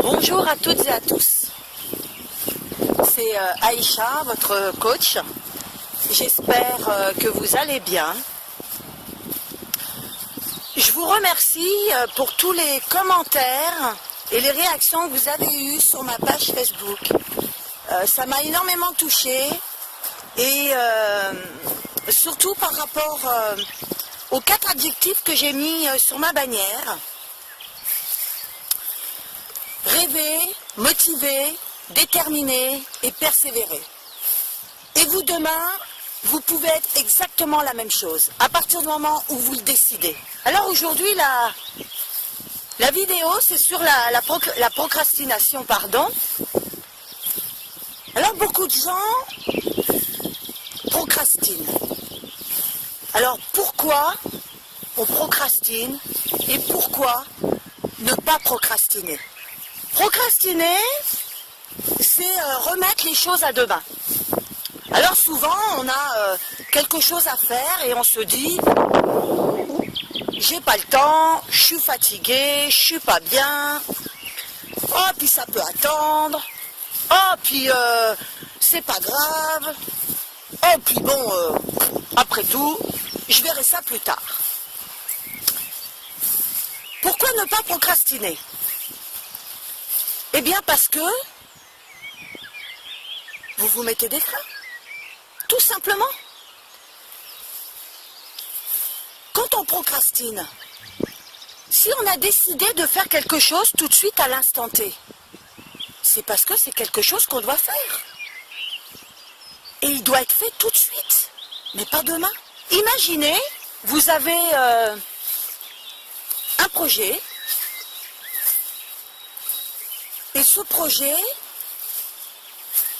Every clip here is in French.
Bonjour à toutes et à tous. C'est Aïcha, votre coach. J'espère que vous allez bien. Je vous remercie pour tous les commentaires et les réactions que vous avez eues sur ma page Facebook. Ça m'a énormément touchée et surtout par rapport aux 4 adjectifs que j'ai mis sur ma bannière. Rêver, motiver, déterminer et persévérer. Et vous demain, vous pouvez être exactement la même chose, à partir du moment où vous le décidez. Alors aujourd'hui, la vidéo, c'est sur la procrastination, pardon. Alors beaucoup de gens procrastinent. Alors pourquoi on procrastine et pourquoi ne pas procrastiner? Procrastiner, c'est remettre les choses à demain. Alors souvent, on a quelque chose à faire et on se dit « j'ai pas le temps, je suis fatigué, je suis pas bien, oh puis ça peut attendre, oh puis c'est pas grave, oh puis bon, après tout, je verrai ça plus tard. » Pourquoi ne pas procrastiner? Eh bien parce que vous vous mettez des freins, tout simplement. Quand on procrastine, si on a décidé de faire quelque chose tout de suite à l'instant T, c'est parce que c'est quelque chose qu'on doit faire. Et il doit être fait tout de suite, mais pas demain. Imaginez, vous avez un projet, et ce projet,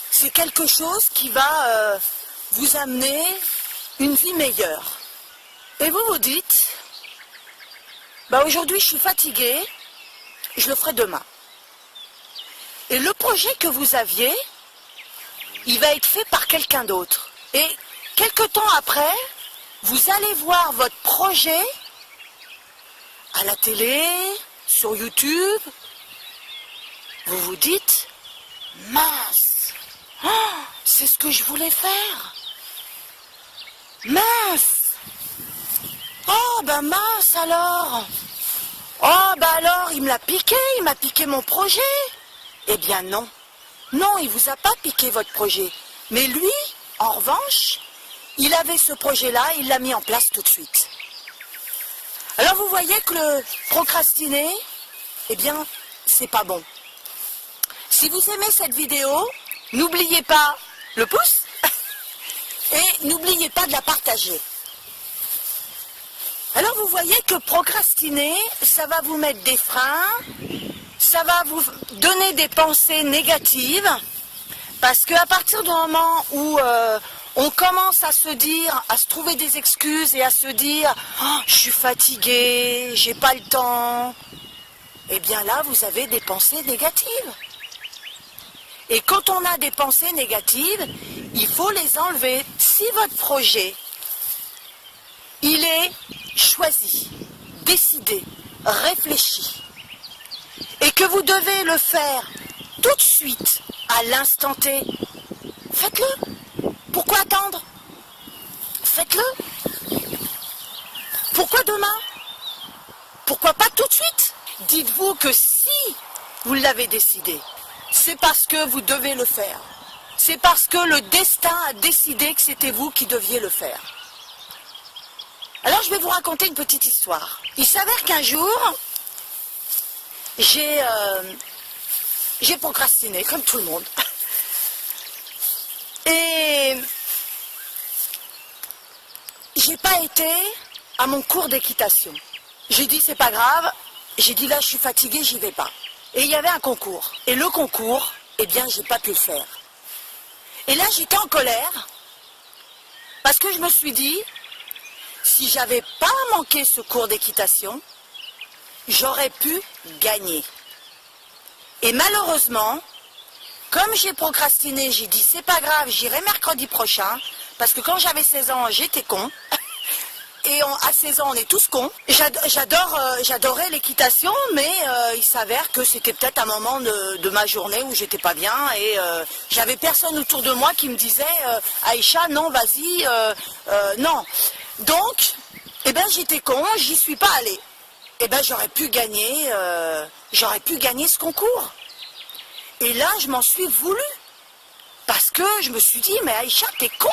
c'est quelque chose qui va vous amener une vie meilleure. Et vous vous dites, bah aujourd'hui je suis fatigué, je le ferai demain. Et le projet que vous aviez, il va être fait par quelqu'un d'autre. Et quelque temps après, vous allez voir votre projet à la télé, sur YouTube. Vous vous dites, mince, oh, c'est ce que je voulais faire. Mince. Oh, ben mince alors. Oh, ben alors, il me l'a piqué, il m'a piqué mon projet. Eh bien non. Non, il vous a pas piqué votre projet. Mais lui, en revanche, il avait ce projet-là, il l'a mis en place tout de suite. Alors vous voyez que le procrastiner, eh bien, c'est pas bon. Si vous aimez cette vidéo, n'oubliez pas le pouce et n'oubliez pas de la partager. Alors vous voyez que procrastiner, ça va vous mettre des freins, ça va vous donner des pensées négatives, parce qu'à partir du moment où on commence à se dire, à se trouver des excuses et à se dire oh, je suis fatigué, j'ai pas le temps, eh bien là vous avez des pensées négatives. Et quand on a des pensées négatives, il faut les enlever. Si votre projet, il est choisi, décidé, réfléchi, et que vous devez le faire tout de suite, à l'instant T, faites-le. Pourquoi attendre? Faites-le. Pourquoi demain? Pourquoi pas tout de suite? Dites-vous que si vous l'avez décidé, c'est parce que vous devez le faire. C'est parce que le destin a décidé que c'était vous qui deviez le faire. Alors je vais vous raconter une petite histoire. Il s'avère qu'un jour, j'ai procrastiné, comme tout le monde. Et j'ai pas été à mon cours d'équitation. J'ai dit c'est pas grave, j'ai dit là je suis fatiguée, j'y vais pas. Et il y avait un concours. Et le concours, eh bien, j'ai pas pu le faire. Et là, j'étais en colère, parce que je me suis dit, si j'avais pas manqué ce cours d'équitation, j'aurais pu gagner. Et malheureusement, comme j'ai procrastiné, j'ai dit, c'est pas grave, j'irai mercredi prochain, parce que quand j'avais 16 ans, j'étais con. et à 16 ans, on est tous cons. J'adorais l'équitation, mais il s'avère que c'était peut-être un moment de ma journée où j'étais pas bien et j'avais personne autour de moi qui me disait Aïcha, non, vas-y, non. Donc, eh ben, j'étais con, j'y suis pas allée. Eh ben, j'aurais pu gagner ce concours. Et là, je m'en suis voulu. Parce que je me suis dit, mais Aïcha, t'es con.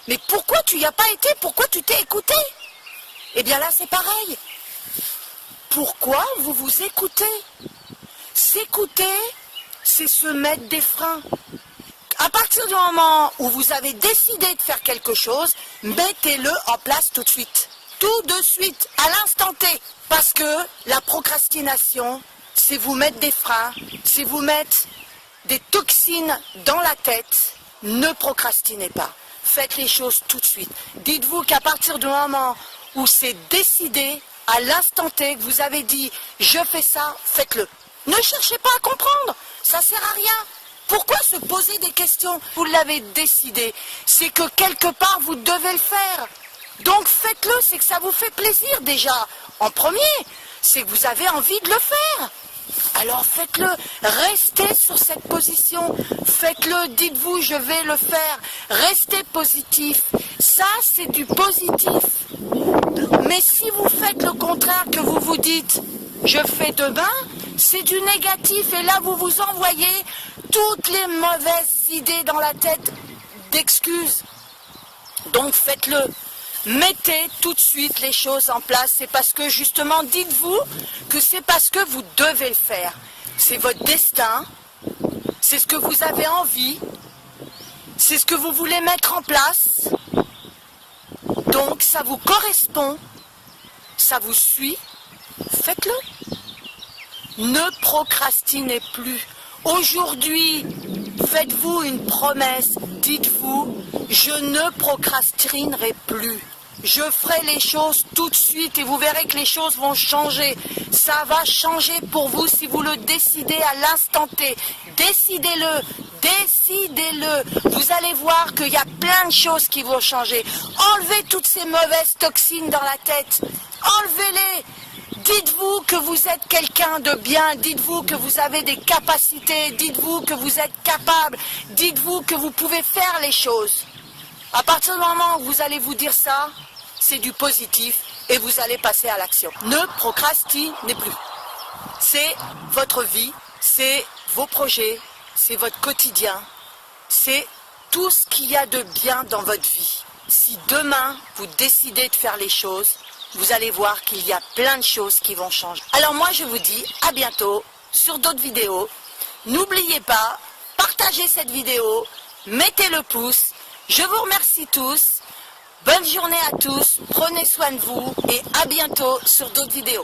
Mais pourquoi tu y as pas été? Pourquoi tu t'es écouté? Eh bien là, c'est pareil. Pourquoi vous vous écoutez? S'écouter, c'est se mettre des freins. À partir du moment où vous avez décidé de faire quelque chose, mettez-le en place tout de suite. Tout de suite, à l'instant T. Parce que la procrastination, c'est vous mettre des freins, c'est vous mettre des toxines dans la tête. Ne procrastinez pas. Faites les choses tout de suite. Dites-vous qu'à partir du moment où c'est décidé, à l'instant T, que vous avez dit « je fais ça », faites-le. Ne cherchez pas à comprendre, ça sert à rien. Pourquoi se poser des questions? Vous l'avez décidé, c'est que quelque part vous devez le faire. Donc faites-le, c'est que ça vous fait plaisir déjà. En premier, c'est que vous avez envie de le faire. Alors faites-le, restez sur cette position, faites-le, dites-vous je vais le faire, restez positif, ça c'est du positif. Mais si vous faites le contraire, que vous vous dites je fais demain, c'est du négatif et là vous vous envoyez toutes les mauvaises idées dans la tête d'excuses. Donc faites-le. Mettez tout de suite les choses en place. C'est parce que justement, dites-vous que c'est parce que vous devez le faire. C'est votre destin, c'est ce que vous avez envie, c'est ce que vous voulez mettre en place. Donc ça vous correspond, ça vous suit, faites-le. Ne procrastinez plus. Aujourd'hui, faites-vous une promesse, dites-vous, je ne procrastinerai plus. Je ferai les choses tout de suite et vous verrez que les choses vont changer. Ça va changer pour vous si vous le décidez à l'instant T. Décidez-le, décidez-le. Vous allez voir qu'il y a plein de choses qui vont changer. Enlevez toutes ces mauvaises toxines dans la tête. Enlevez-les. Dites-vous que vous êtes quelqu'un de bien, dites-vous que vous avez des capacités, dites-vous que vous êtes capable, dites-vous que vous pouvez faire les choses. À partir du moment où vous allez vous dire ça, c'est du positif et vous allez passer à l'action. Ne procrastinez plus. C'est votre vie, c'est vos projets, c'est votre quotidien, c'est tout ce qu'il y a de bien dans votre vie. Si demain vous décidez de faire les choses, vous allez voir qu'il y a plein de choses qui vont changer. Alors moi je vous dis à bientôt sur d'autres vidéos. N'oubliez pas, partagez cette vidéo, mettez le pouce. Je vous remercie tous. Bonne journée à tous, prenez soin de vous et à bientôt sur d'autres vidéos.